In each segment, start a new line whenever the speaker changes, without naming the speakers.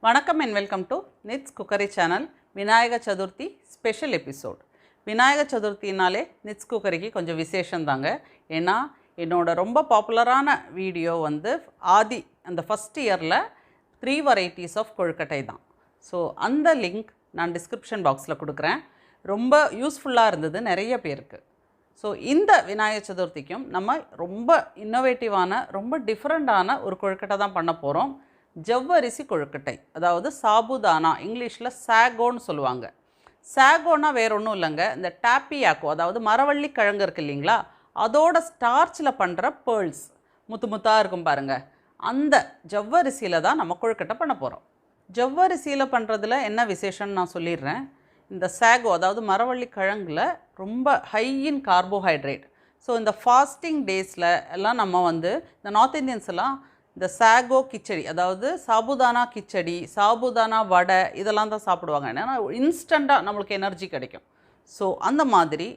வணக்கம் and welcome to Nits cookery channel. Vinayaka Chaturthi special episode. Vinayaka சதுர்த்தினாலே Nits குக்கரிக்கு கொஞ்சம் விசேஷம் தாங்க. ஏன்னா என்னோட ரொம்ப பாப்புலரான வீடியோ ஆதி அந்த ஃபஸ்ட் இயரில் 3 வெரைட்டிஸ் ஆஃப் கொழுக்கட்டை தான். ஸோ அந்த லிங்க் நான் டிஸ்கிரிப்ஷன் பாக்ஸில் கொடுக்குறேன். ரொம்ப யூஸ்ஃபுல்லாக இருந்தது நிறைய பேருக்கு. ஸோ இந்த விநாயக சதுர்த்திக்கும் நம்ம ரொம்ப இன்னோவேட்டிவான ரொம்ப டிஃப்ரெண்ட்டான ஒரு கொழுக்கட்டை தான் பண்ண போகிறோம். ஜவ்வரிசி கொழுக்கட்டை, அதாவது சாபுதானா, இங்கிலீஷில் சாகோன்னு சொல்லுவாங்க. சாகோனா வேற ஒன்றும் இல்லைங்க, இந்த டாப்பியாக்கோ அதாவது மரவள்ளி கிழங்கு இருக்குது இல்லைங்களா, அதோட ஸ்டார்ச்சில் பண்ணுற பேர்ல்ஸ் முத்து முத்தாக இருக்கும் பாருங்கள், அந்த ஜவ்வரிசியில் தான் நம்ம கொழுக்கட்டை பண்ண போகிறோம். ஜவ்வரிசியில் பண்ணுறதுல என்ன விசேஷம்னு நான் சொல்லிடுறேன். இந்த சாகோ அதாவது மரவள்ளி கிழங்குல ரொம்ப ஹை இன் கார்போஹைட்ரேட். ஸோ இந்த ஃபாஸ்டிங் டேஸில் எல்லாம் நம்ம இந்த நார்த் இந்தியன்ஸ் எல்லாம் இந்த சாகோ கிச்சடி, அதாவது சாபுதானா கிச்சடி, சாபுதானா வடை இதெல்லாம் தான் சாப்பிடுவாங்க. ஏன்னா இன்ஸ்டண்ட்டாக நம்மளுக்கு எனர்ஜி கிடைக்கும். ஸோ அந்த மாதிரி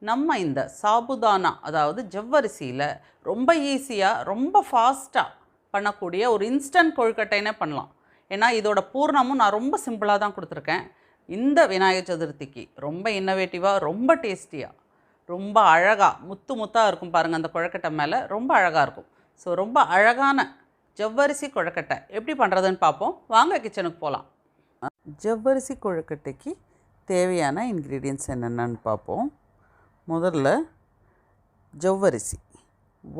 நம்ம இந்த சாபுதானா அதாவது ஜவ்வரிசியில் ரொம்ப ஈஸியாக ரொம்ப ஃபாஸ்ட்டாக பண்ணக்கூடிய ஒரு இன்ஸ்டன்ட் கொழுக்கட்டைனே பண்ணலாம். ஏன்னா இதோட பூர்ணமும் நான் ரொம்ப சிம்பிளாக தான் கொடுத்துருக்கேன். இந்த விநாயகர் சதுர்த்திக்கு ரொம்ப இன்னோவேட்டிவாக, ரொம்ப டேஸ்டியாக, ரொம்ப அழகாக முத்து முத்தாக இருக்கும் பாருங்கள். அந்த கொழுக்கட்டை மேலே ரொம்ப அழகாக இருக்கும். ஸோ ரொம்ப அழகான ஜவ்வரிசி கொழுக்கட்டை எப்படி பண்ணுறதுன்னு பார்ப்போம். வாங்க கிச்சனுக்கு போகலாம். ஜவ்வரிசி கொழுக்கட்டைக்கு தேவையான இன்க்ரீடியன்ட்ஸ் என்னென்னு பார்ப்போம். முதல்ல ஜவ்வரிசி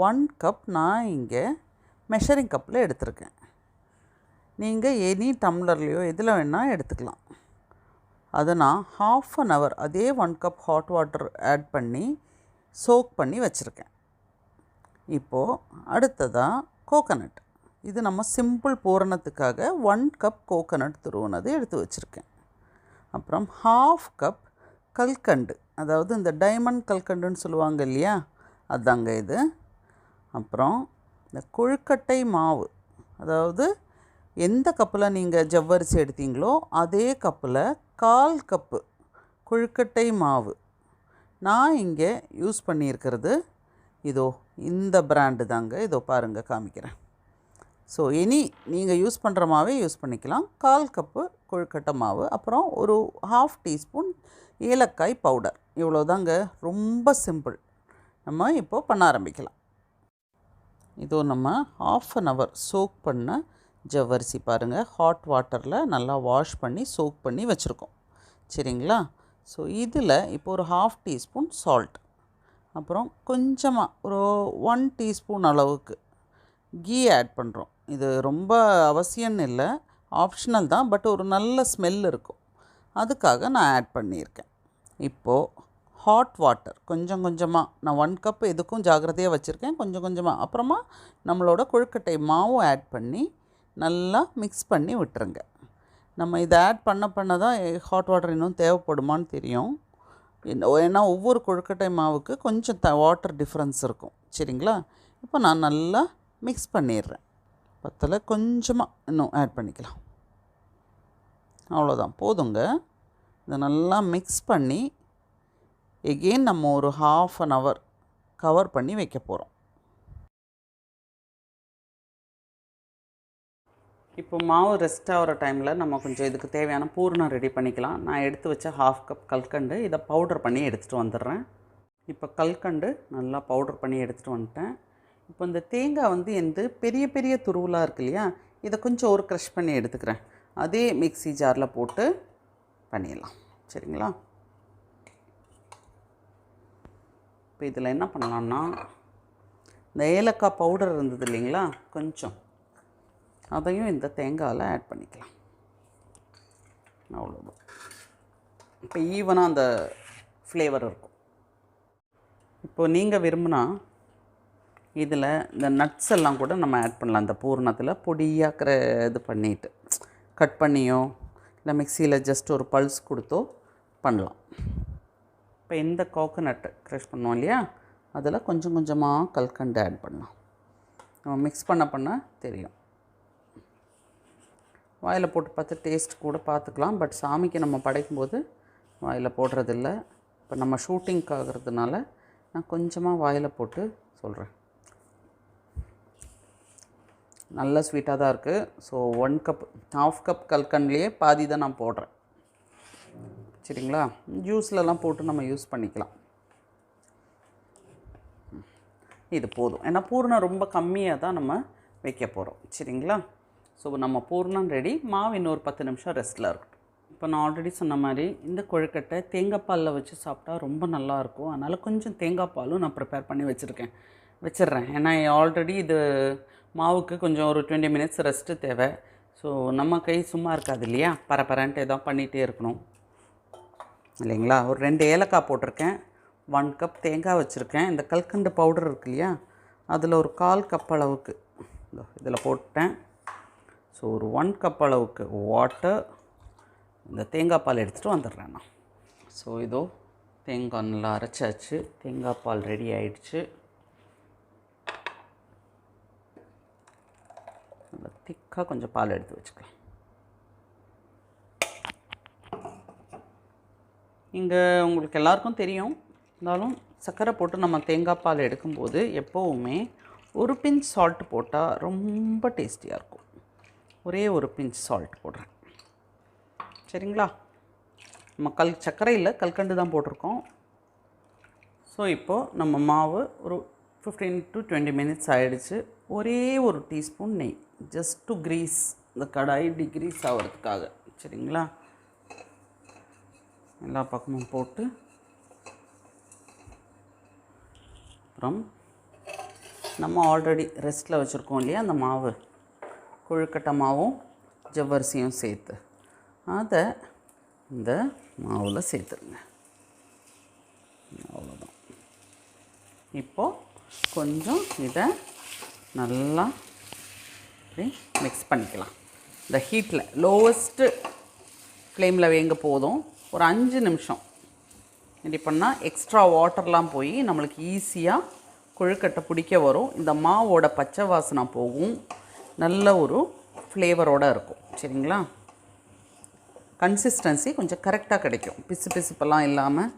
1 கப் நான் இங்கே மெஷரிங் கப்பில் எடுத்திருக்கேன். நீங்கள் எனி டம்ளர்லேயோ எதில் வேணால் எடுத்துக்கலாம். அதை நான் ½ அன் ஹவர் அதே 1 கப் ஹாட் வாட்டர் ஆட் பண்ணி சோக் பண்ணி வச்சுருக்கேன். இப்போது அடுத்ததாக கோகனட், இது நம்ம சிம்பிள் பூரணத்துக்காக 1 கப் கோகனட் துருவினது எடுத்து வச்சுருக்கேன். அப்புறம் ½ கப் கல்கண்டு, அதாவது இந்த டைமண்ட் கல்கண்டுன்னு சொல்லுவாங்க இல்லையா, அதுதாங்க இது. அப்புறம் இந்த கொழுக்கட்டை மாவு, அதாவது எந்த கப்பில் நீங்கள் ஜவ்வரிசி எடுத்தீங்களோ அதே கப்பில் 1/4 கப்பு கொழுக்கட்டை மாவு. நான் இங்கே யூஸ் பண்ணியிருக்கிறது இதோ இந்த பிராண்டு தாங்க, இதோ பாருங்கள் காமிக்கிறேன். ஸோ நீங்கள் யூஸ் பண்ணுற மாவே யூஸ் பண்ணிக்கலாம். 1/4 கப்பு கொழுக்கட்டை மாவு, அப்புறம் ஒரு ½ டீஸ்பூன் ஏலக்காய் பவுடர். இவ்வளோதாங்க, ரொம்ப சிம்பிள். நம்ம இப்போது பண்ண ஆரம்பிக்கலாம். இதோ நம்ம ½ அன் ஹவர் சோக் பண்ண ஜவ்வரிசி பாருங்கள், ஹாட் வாட்டரில் நல்லா வாஷ் பண்ணி சோக் பண்ணி வச்சுருக்கோம். சரிங்களா? ஸோ இதில் இப்போ ஒரு ½ டீஸ்பூன் சால்ட், அப்புறம் கொஞ்சமாக ஒரு 1 டீஸ்பூன் அளவுக்கு கீ ஆட் பண்ணுறோம். இது ரொம்ப அவசியம்னு இல்லை, ஆப்ஷனல் தான், பட் ஒரு நல்ல ஸ்மெல் இருக்கும், அதுக்காக நான் ஆட் பண்ணியிருக்கேன். இப்போது ஹாட் வாட்டர் கொஞ்சம் கொஞ்சமாக, நான் 1 கப் எதுக்கும் ஜாக்கிரதையாக வச்சுருக்கேன், கொஞ்சம் கொஞ்சமாக. அப்புறமா நம்மளோட கொழுக்கட்டை மாவும் ஆட் பண்ணி நல்லா மிக்ஸ் பண்ணி விட்டுருங்க. நம்ம இதை ஆட் பண்ண தான் ஹாட் வாட்டர் இன்னும் தேவைப்படுமான்னு தெரியும். ஏன்னா ஒவ்வொரு கொழுக்கட்டை மாவுக்கு கொஞ்சம் வாட்டர் டிஃப்ரென்ஸ் இருக்கும். சரிங்களா? இப்போ நான் நல்லா மிக்ஸ் பண்ணிடுறேன். பத்தலை, கொஞ்சமாக இன்னும் ஆட் பண்ணிக்கலாம். அவ்வளோதான், போதுங்க. இதை நல்லா மிக்ஸ் பண்ணி எகெயின் நம்ம ஒரு ½ அன் ஹவர் கவர் பண்ணி வைக்க போகிறோம். இப்போ மாவு ரெஸ்ட் ஆகிற டைமில் நம்ம கொஞ்சம் இதுக்கு தேவையான பூர்ணம் ரெடி பண்ணிக்கலாம். நான் எடுத்து வச்ச ½ கப் கல்கண்டு, இதை பவுடர் பண்ணி எடுத்துகிட்டு வந்துடுறேன். இப்போ கல்கண்டு நல்லா பவுடர் பண்ணி எடுத்துகிட்டு வந்துட்டேன். இப்போ இந்த தேங்காய் பெரிய பெரிய துருவலாக இருக்கு இல்லையா, இதை கொஞ்சம் ஒரு க்ரஷ் பண்ணி எடுத்துக்கிறேன். அதே மிக்ஸி ஜாரில் போட்டு பண்ணிடலாம். சரிங்களா? இப்போ இதில் என்ன பண்ணலான்னா, இந்த ஏலக்காய் பவுடர் இருந்தது இல்லைங்களா, கொஞ்சம் அதையும் இந்த தேங்காயில் ஆட் பண்ணிக்கலாம். அவ்வளோதான். இப்போ ஈவனாக அந்த ஃப்ளேவர் இருக்கும். இப்போ நீங்கள் விரும்பினா இதில் இந்த நட்ஸ் எல்லாம் கூட நம்ம ஆட் பண்ணலாம். இந்த பூர்ணத்தில் பொடியாக்கிற இது பண்ணிவிட்டு கட் பண்ணியோ இல்லை மிக்சியில் ஜஸ்ட் ஒரு பல்ஸ் கொடுத்தோ பண்ணலாம். இப்போ இந்த கோகோனட் க்ரஷ் பண்ணுவோம் இல்லையா, அதில் கொஞ்சம் கொஞ்சமாக கல்கண்டு ஆட் பண்ணலாம். நம்ம மிக்ஸ் பண்ண தெரியும். வாயில் போட்டு பார்த்து டேஸ்ட் கூட பார்த்துக்கலாம், பட் சாமிக்கு நம்ம படைக்கும்போது வாயில் போடுறதில்ல. இப்போ நம்ம ஷூட்டிங்க்கு ஆகிறதுனால நான் கொஞ்சமாக வாயில் போட்டு சொல்கிறேன். நல்ல ஸ்வீட்டாக தான் இருக்குது. ஸோ 1 கப், ½ கப் கல்கண்ட்லேயே பாதி தான் நான் போடுறேன். சரிங்களா? ஜூஸ்லலாம் போட்டு நம்ம யூஸ் பண்ணிக்கலாம். இது போதும். ஏன்னா பூர்ணம் ரொம்ப கம்மியாக தான் நம்ம வைக்க போகிறோம். சரிங்களா? ஸோ நம்ம பூர்ணம் ரெடி. மாவு இன்னொரு 10 நிமிஷம் ரெஸ்ட்டில் இருக்கட்டும். இப்போ நான் ஆல்ரெடி சொன்ன மாதிரி இந்த கொழுக்கட்டை தேங்காய் பாலில் வச்சு சாப்பிட்டா ரொம்ப நல்லாயிருக்கும். அதனால் கொஞ்சம் தேங்காய் பாலும் நான் ப்ரிப்பேர் பண்ணி வச்சிடுறேன். ஏன்னா ஆல்ரெடி இது மாவுக்கு கொஞ்சம் ஒரு 20 மினிட்ஸ் ரெஸ்ட்டு தேவை. ஸோ நம்ம கை சும்மா இருக்காது இல்லையா, பரபரன்ட்டு எதாவது பண்ணிகிட்டே இருக்கணும் இல்லைங்களா. ஒரு 2 ஏலக்காய் போட்டிருக்கேன், 1 கப் தேங்காய் வச்சுருக்கேன். இந்த கல்கண்டு பவுடர் இருக்கு இல்லையா, அதில் ஒரு 1/4 கப் அளவுக்கு இதில் போட்டேன். ஸோ ஒரு 1 கப் அளவுக்கு வாட்டர், இந்த தேங்காய் பால் எடுத்துகிட்டு வந்துடுறேன் நான். ஸோ இதோ தேங்காய் நல்லா அரைச்சாச்சு, தேங்காய் பால் ரெடி ஆகிடுச்சு. நல்லா திக்காக கொஞ்சம் பால் எடுத்து வச்சுக்கலாம். இங்கே உங்களுக்கு எல்லாருக்கும் தெரியும், இருந்தாலும் சர்க்கரை போட்டு நம்ம தேங்காய் பால் எடுக்கும்போது எப்போவுமே ஒரு பிஞ்ச் சால்ட் போட்டால் ரொம்ப டேஸ்டியாக இருக்கும். ஒரே ஒரு பிஞ்ச் சால்ட் போடுறேன். சரிங்களா? நம்ம சர்க்கரை இல்லை, கல்கண்டு தான் போட்டிருக்கோம். ஸோ இப்போது நம்ம மாவு ஒரு 15 to 20 மினிட்ஸ் ஆகிடுச்சு. ஒரே ஒரு டீஸ்பூன் நெய், ஜஸ்ட் டு கிரீஸ், இந்த கடாய் டிக்ரீஸ் ஆகிறதுக்காக. சரிங்களா? எல்லா பக்கமும் போட்டு அப்புறம் நம்ம ஆல்ரெடி ரெஸ்ட்டில் வச்சுருக்கோம் இல்லையா அந்த மாவு, கொழுக்கட்டை மாவும் ஜவ்வரிசியும் சேர்த்து அதை இந்த மாவில் சேர்த்துருங்க. அவ்வளோதான். இப்போது கொஞ்சம் இதை நல்லா இப்படி மிக்ஸ் பண்ணிக்கலாம். இந்த ஹீட்டில் லோவஸ்ட்டு ஃப்ளேமில் வேங்க போதும். ஒரு 5 நிமிஷம் இப்படி பண்ணால் எக்ஸ்ட்ரா வாட்டர்லாம் போய் நம்மளுக்கு ஈஸியாக கொழுக்கட்டை பிடிக்க வரும். இந்த மாவோட பச்சை வாசனை போகும், நல்ல ஒரு ஃப்ளேவரோடு இருக்கும். சரிங்களா? கன்சிஸ்டன்சி கொஞ்சம் கரெக்டாக கிடைக்கும், பிசுப்பெல்லாம் இல்லாமல்.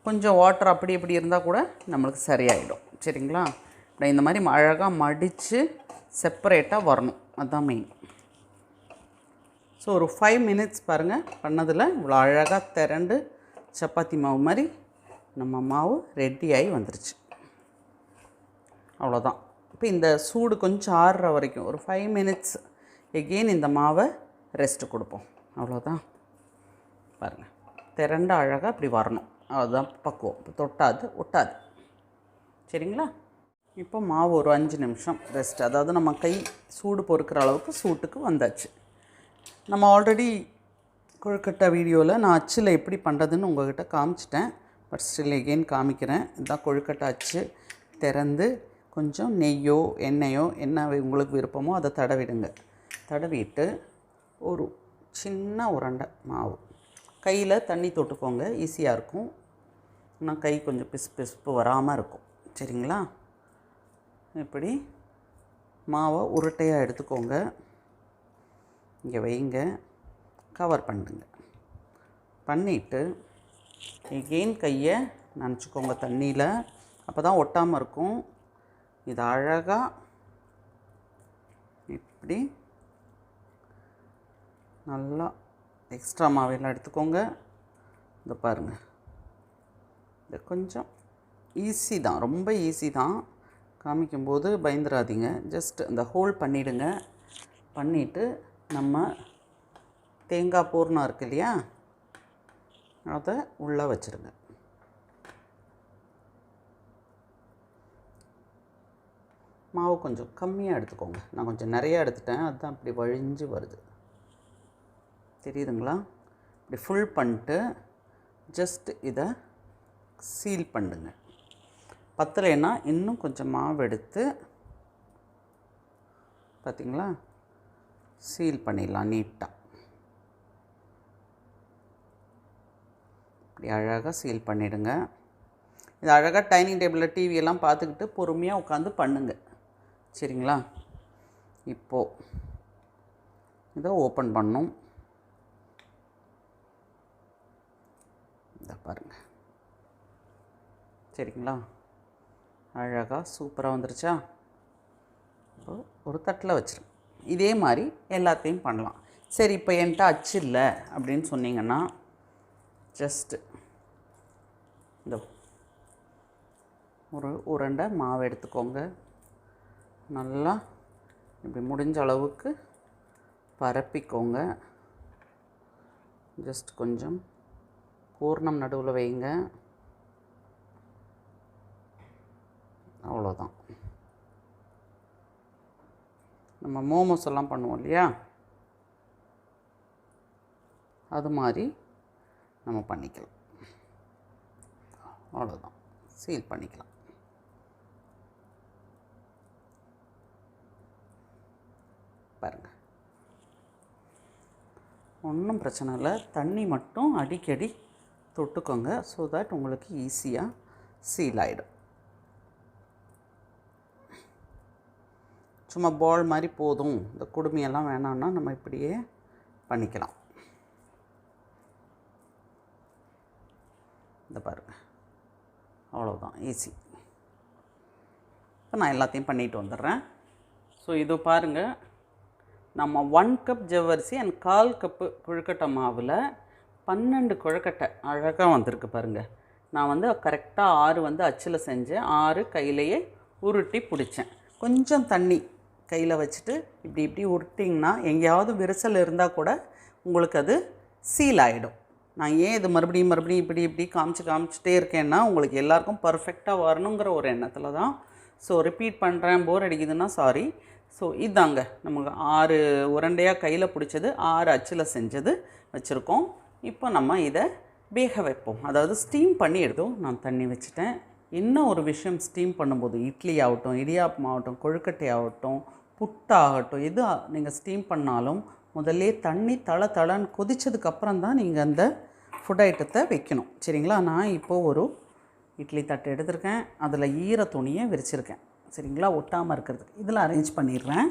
கொஞ்சம் வாட்டர் அப்படி இப்படி இருந்தால் கூட நம்மளுக்கு சரியாயிடும். சரிங்களா? இப்படி இந்த மாதிரி அழகாக மடித்து செப்பரேட்டாக வரணும், அதுதான் மெயின். ஸோ ஒரு 5 மினிட்ஸ் பாருங்கள் பண்ணதில் இவ்வளோ அழகாக திரண்டு சப்பாத்தி மாவு மாதிரி நம்ம மாவு ரெடியாகி வந்துருச்சு. அவ்வளோதான். இப்போ இந்த சூடு கொஞ்சம் ஆறுற வரைக்கும் ஒரு 5 மினிட்ஸ் எகெயின் இந்த மாவை ரெஸ்ட்டு கொடுப்போம். அவ்வளோதான். பாருங்கள், திரண்டு அழகாக இப்படி வரணும், அதுதான் பக்குவம். இப்போ தொட்டாது ஒட்டாது. சரிங்களா? இப்போ மாவு ஒரு 5 நிமிஷம் ரெஸ்ட், அதாவது நம்ம கை சூடு பொறுக்கிற அளவுக்கு சூட்டுக்கு வந்தாச்சு. நம்ம ஆல்ரெடி கொழுக்கட்டை வீடியோவில் நான் அச்சில் எப்படி பண்ணுறதுன்னு உங்கள்கிட்ட காமிச்சிட்டேன். பட் ஸ்டில் எகெயின் காமிக்கிறேன். இதுதான் கொழுக்கட்டை அச்சு. திறந்து கொஞ்சம் நெய்யோ எண்ணெயோ என்ன உங்களுக்கு விருப்பமோ அதை தடவிடுங்க. தடவிட்டு ஒரு சின்ன உருண்டை மாவு கையில் தண்ணி தொட்டுக்கோங்க, ஈஸியாக இருக்கும். ஆனால் கை கொஞ்சம் பிசுப்பு வராமல் இருக்கும். சரிங்களா? இப்படி மாவை உருட்டையாக எடுத்துக்கோங்க, இங்கே வைங்க, கவர் பண்ணுங்க. பண்ணிவிட்டு எகெயின் கையை நனைச்சிக்கோங்க தண்ணியில், அப்போ தான் ஒட்டாமல் இருக்கும். இது அழகாக இப்படி நல்லா எக்ஸ்ட்ரா மாவையெல்லாம் எடுத்துக்கோங்க. இந்த பாருங்கள், இது கொஞ்சம் ஈஸி தான், ரொம்ப ஈஸி தான். காமிக்கும்போது பயந்துடாதீங்க, ஜஸ்ட் இந்த ஹோல்ட் பண்ணிவிடுங்க. பண்ணிவிட்டு நம்ம தேங்காய் பூர்ணம் இருக்கு இல்லையா, அதை உள்ளே வச்சுருங்க. மாவு கொஞ்சம் கம்மியாக எடுத்துக்கோங்க, நான் கொஞ்சம் நிறையா எடுத்துட்டேன், அதுதான் இப்படி வழிஞ்சு வருது. தெரியுதுங்களா? இப்படி ஃபுல் பண்ணிட்டு ஜஸ்ட் இதை சீல் பண்ணுங்க. பத்தலைன்னா இன்னும் கொஞ்சம் மாவு எடுத்து பார்த்திங்களா சீல் பண்ணிடலாம் நீட்டாக. இப்படி அழகாக சீல் பண்ணிவிடுங்க. இது அழகாக டைனிங் டேபிளில் டிவியெல்லாம் பார்த்துக்கிட்டு பொறுமையாக உட்காந்து பண்ணுங்க. சரிங்களா? இப்போது இதை ஓப்பன் பண்ணணும். இதை பாருங்கள். சரிங்களா? அழகாக சூப்பராக வந்துருச்சா? இப்போ ஒரு தட்டில் வச்சிருங்க. இதே மாதிரி எல்லாத்தையும் பண்ணலாம். சரி, இப்போ என்கிட்ட அச்சு இல்லை அப்படின்னு சொன்னீங்கன்னா ஜஸ்ட்டு இந்த ஒரு உருண்டை மாவு எடுத்துக்கோங்க. நல்லா இப்படி முடிஞ்ச அளவுக்கு பரப்பிக்கோங்க. ஜஸ்ட் கொஞ்சம் பூர்ணம் நடுவில் வைங்க. அவ்வளோதான். நம்ம மோமோஸ் எல்லாம் பண்ணுவோம் இல்லையா, அது மாதிரி நம்ம பண்ணிக்கலாம். அவ்வளோதான், சீல் பண்ணிக்கலாம். பாருங்கள், ஒன்றும் பிரச்சனை இல்லை. தண்ணி மட்டும் அடிக்கடி தொட்டுக்கோங்க. ஸோ தட் உங்களுக்கு ஈஸியாக சீல் ஆகிடும். சும்மா பால் மாதிரி போதும், இந்த குடுமையெல்லாம் வேணான்னா நம்ம இப்படியே பண்ணிக்கலாம். இந்த பாருங்கள், அவ்வளோதான், ஈஸி. இப்போ நான் எல்லாத்தையும் பண்ணிட்டு வந்துடுறேன். ஸோ இது பாருங்கள், நம்ம 1 கப் ஜவ்வரிசி அண்ட் 1/4 கப்பு கொழுக்கட்டை மாவில் 12 கொழுக்கட்டை அழகாக வந்திருக்கு பாருங்கள். நான் வந்து கரெக்டாக 6 அச்சில் செஞ்சேன், 6 கையிலையே உருட்டி பிடிச்சேன். கொஞ்சம் தண்ணி கையில் வச்சுட்டு இப்படி இப்படி உருட்டிங்கன்னா எங்கேயாவது விரிசல் இருந்தால் கூட உங்களுக்கு அது சீல் ஆகிடும். நான் ஏன் இது மறுபடியும் இப்படி இப்படி காமிச்சிட்டே இருக்கேன்னா உங்களுக்கு எல்லாருக்கும் பர்ஃபெக்டாக வரணுங்கிற ஒரு எண்ணத்தில் தான். ஸோ ரிப்பீட் பண்ணுறேன், போர் அடிக்குதுன்னா சாரி. ஸோ இதாங்க நமக்கு 6 உருண்டையாக கையில் பிடிச்சது, 6 அச்சில் செஞ்சது வச்சுருக்கோம். இப்போ நம்ம இதை வேக வைப்போம், அதாவது ஸ்டீம் பண்ணி எடுத்தோம். நான் தண்ணி வச்சுட்டேன். இன்னும் ஒரு விஷயம், ஸ்டீம் பண்ணும்போது இட்லி ஆகட்டும், இடியாப்பம் ஆகட்டும், கொழுக்கட்டை ஆகட்டும், புட்டாகட்டும், எது நீங்கள் ஸ்டீம் பண்ணாலும் முதல்ல தண்ணி தளன்னு கொதித்ததுக்கப்புறம் தான் நீங்கள் அந்த ஃபுட் ஐட்டத்தை வைக்கணும். சரிங்களா? நான் இப்போது ஒரு இட்லி தட்டு எடுத்திருக்கேன், அதில் ஈர துணியை விரிச்சிருக்கேன். சரிங்களா? ஒட்டாமல் இருக்கிறதுக்கு இதில் அரேஞ்ச் பண்ணிடுறேன்.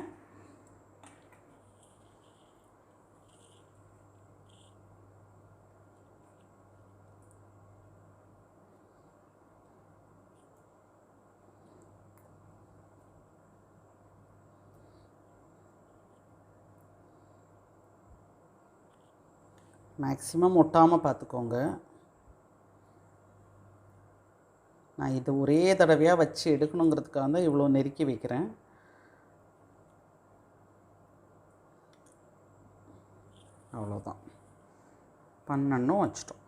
மேக்ஸிமம் ஒட்டாமல் பார்த்துக்கோங்க. நான் இது ஒரே தடவையாக வச்சு எடுக்கணுங்கிறதுக்காக தான் இவ்வளோ நெருக்கி வைக்கிறேன். அவ்வளோதான், 12 வச்சிட்டோம்.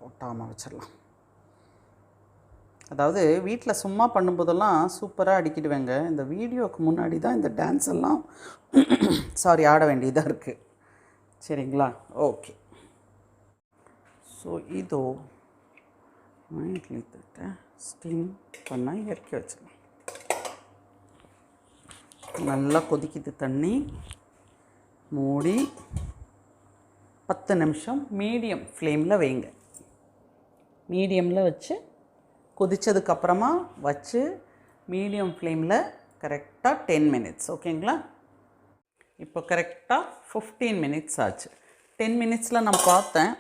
ஒட்டாமல் வச்சிடலாம். அதாவது வீட்டில் சும்மா பண்ணும்போதெல்லாம் சூப்பராக அடிக்கிடுவேங்க. இந்த வீடியோவுக்கு முன்னாடி தான் இந்த டான்ஸ் எல்லாம் ஆட வேண்டியதாக இருக்குது. சரிங்களா? ஓகே. ஸோ இதோ இட்லி தட்டை ஸ்டீம் பண்ண இறக்கி வச்சிடலாம். நல்லா கொதிக்குது தண்ணி. மூடி 10 நிமிஷம் மீடியம் ஃப்ளேமில் வைங்க. மீடியமில் வச்சு கொதித்ததுக்கப்புறமா வச்சு மீடியம் ஃப்ளேமில் கரெக்டாக 10 மினிட்ஸ். ஓகேங்களா? இப்போ கரெக்டாக 15 மினிட்ஸ் ஆச்சு. 10 மினிட்ஸில் நான் பார்த்தேன்,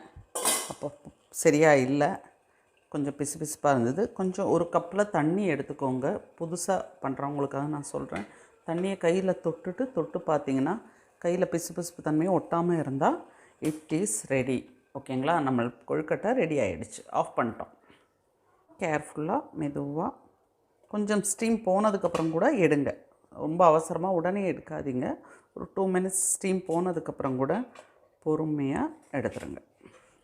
அப்போ சரியாக இல்லை, கொஞ்சம் பிசுப்பாக இருந்தது. கொஞ்சம் ஒரு கப்பில் தண்ணி எடுத்துக்கோங்க. புதுசாக பண்ணுறவங்களுக்காக நான் சொல்கிறேன். தண்ணியை கையில் தொட்டு பார்த்தீங்கன்னா கையில் பிசுப்பு தன்மையும் ஒட்டாமல் இருந்தால் இட் இஸ் ரெடி. ஓகேங்களா? நம்ம கொழுக்கட்டை ரெடி ஆகிடுச்சு. ஆஃப் பண்ணிட்டோம். கேர்ஃபுல்லாக மெதுவாக கொஞ்சம் ஸ்டீம் போனதுக்கப்புறம் கூட எடுங்க. ரொம்ப அவசரமாக உடனே எடுக்காதீங்க. ஒரு 2 மினிட்ஸ் ஸ்டீம் போனதுக்கப்புறம் கூட பொறுமையாக எடுத்துருங்க.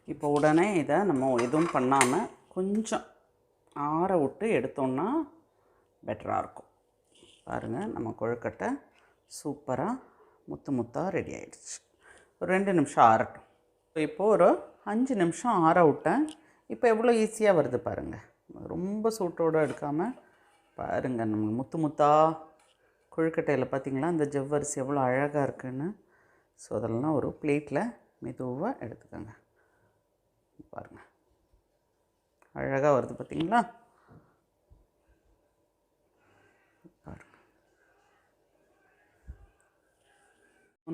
இப்போ உடனே இதை நம்ம எதுவும் பண்ணாமல் கொஞ்சம் ஆற விட்டு எடுத்தோன்னா பெட்டராக இருக்கும். பாருங்கள், நம்ம கொழுக்கட்டை சூப்பராக முத்தாக ரெடி ஆகிடுச்சு. ஒரு 2 நிமிஷம் ஆறட்டும். இப்போது ஒரு 5 நிமிஷம் ஆற விட்டேன். இப்போ எவ்வளோ ஈஸியாக வருது பாருங்கள். ரொம்ப சூட்டோடு எடுக்காமல் பாருங்கள், நம்ம முத்தாக கொழுக்கட்டையில் பார்த்திங்களா இந்த ஜவ்வரிசி எவ்வளோ அழகாக இருக்குன்னு. ஸோ அதெல்லாம் ஒரு பிளேட்டில் மெதுவாக எடுத்துக்கோங்க. பாருங்கள், அழகாக வருது பார்த்திங்களா? பாருங்கள்,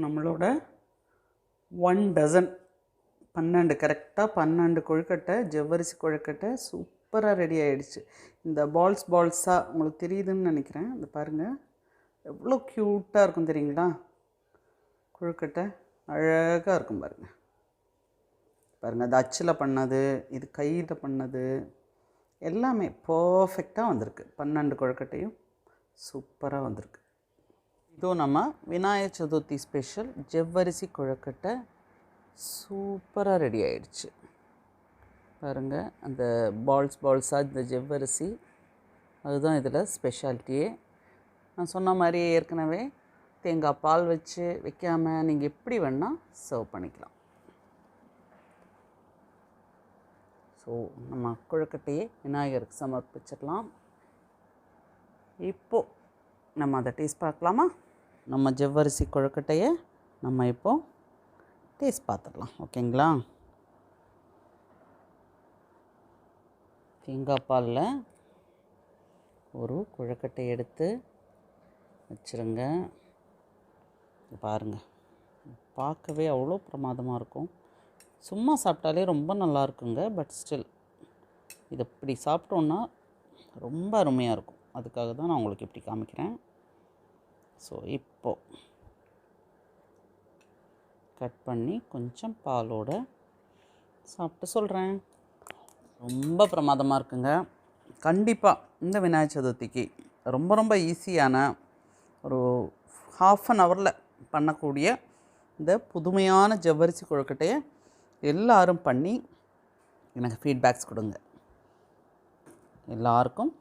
நம்மளோட 1 டசன் 12 கரெக்டாக 12 கொழுக்கட்டை, ஜவ்வரிசி கொழுக்கட்டை சூப்பராக ரெடி ஆகிடுச்சு. இந்த பால்ஸாக உங்களுக்கு தெரியுதுன்னு நினைக்கிறேன். இந்த பாருங்கள், எவ்வளோ க்யூட்டாக இருக்கும் தெரியுங்களா? கொழுக்கட்டை அழகாக இருக்கும் பாருங்கள். பாருங்கள், அது அச்சில் பண்ணது, இது கையில் பண்ணது, எல்லாமே பர்ஃபெக்டாக வந்திருக்கு. 12 கொழுக்கட்டையும் சூப்பராக வந்திருக்கு. இதுவும் நம்ம விநாயகர் சதுர்த்தி ஸ்பெஷல் ஜவ்வரிசி கொழுக்கட்டை சூப்பராக ரெடி ஆயிடுச்சு. பாருங்கள், அந்த பால்ஸாக இந்த ஜவ்வரிசி அதுதான் இதில் ஸ்பெஷாலிட்டியே. நான் சொன்ன மாதிரி ஏற்கனவே தேங்காய் பால் வச்சு வைக்காமல் நீங்கள் எப்படி வேணால் சர்வ் பண்ணிக்கலாம். ஸோ நம்ம கொழுக்கட்டையை விநாயகருக்கு சமர்ப்பிச்சிடலாம். இப்போது நம்ம அதை டேஸ்ட் பார்க்கலாமா? நம்ம ஜவ்வரிசி கொழுக்கட்டையை நம்ம இப்போது டேஸ்ட் பார்த்துடலாம். ஓகேங்களா? தேங்காய் பாலில் ஒரு கொழுக்கட்டை எடுத்து வச்சுருங்க. பாருங்கள், பார்க்கவே அவ்வளோ பிரமாதமாக இருக்கும். சும்மா சாப்பிட்டாலே ரொம்ப நல்லா இருக்குங்க. பட் ஸ்டில் இது இப்படி சாப்பிட்டோன்னா ரொம்ப அருமையாக இருக்கும். அதுக்காக தான் நான் உங்களுக்கு இப்படி காமிக்கிறேன். ஸோ இப்போது கட் பண்ணி கொஞ்சம் பாலோடு சாப்பிட்டு சொல்கிறேன். ரொம்ப பிரமாதமாக இருக்குங்க. கண்டிப்பாக இந்த விநாயகர் சதுர்த்திக்கு ரொம்ப ரொம்ப ஈஸியான ஒரு 1/2 ஹவரில் பண்ணக்கூடிய இந்த புதுமையான ஜவ்வரிசி கொழுக்கட்டையை எல்லாரும் பண்ணி எனக்கு ஃபீட்பேக்ஸ் கொடுங்க. எல்லாருக்கும்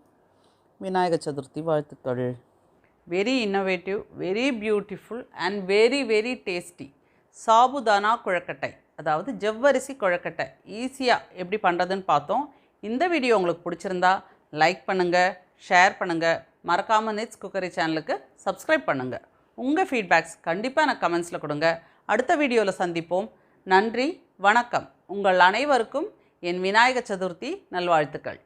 விநாயகர் சதுர்த்தி வாழ்த்துக்கள். Very innovative, very beautiful and very very tasty sabudana kozhukattai, அதாவது ஜவ்வரிசி கொழுக்கட்டை ஈஸியாக எப்படி பண்ணுறதுன்னு பார்த்தோம். இந்த வீடியோ உங்களுக்கு பிடிச்சிருந்தா லைக் பண்ணுங்கள், ஷேர் பண்ணுங்கள், மறக்காமல் நிட்ஸ் குக்கரி சேனலுக்கு சப்ஸ்கிரைப் பண்ணுங்கள். உங்கள் ஃபீட்பேக்ஸ் கண்டிப்பாக எனக்கு கமெண்ட்ஸில் கொடுங்க. அடுத்த வீடியோவில் சந்திப்போம். நன்றி, வணக்கம். உங்கள் அனைவருக்கும் என் விநாயகர் சதுர்த்தி நல்வாழ்த்துக்கள்.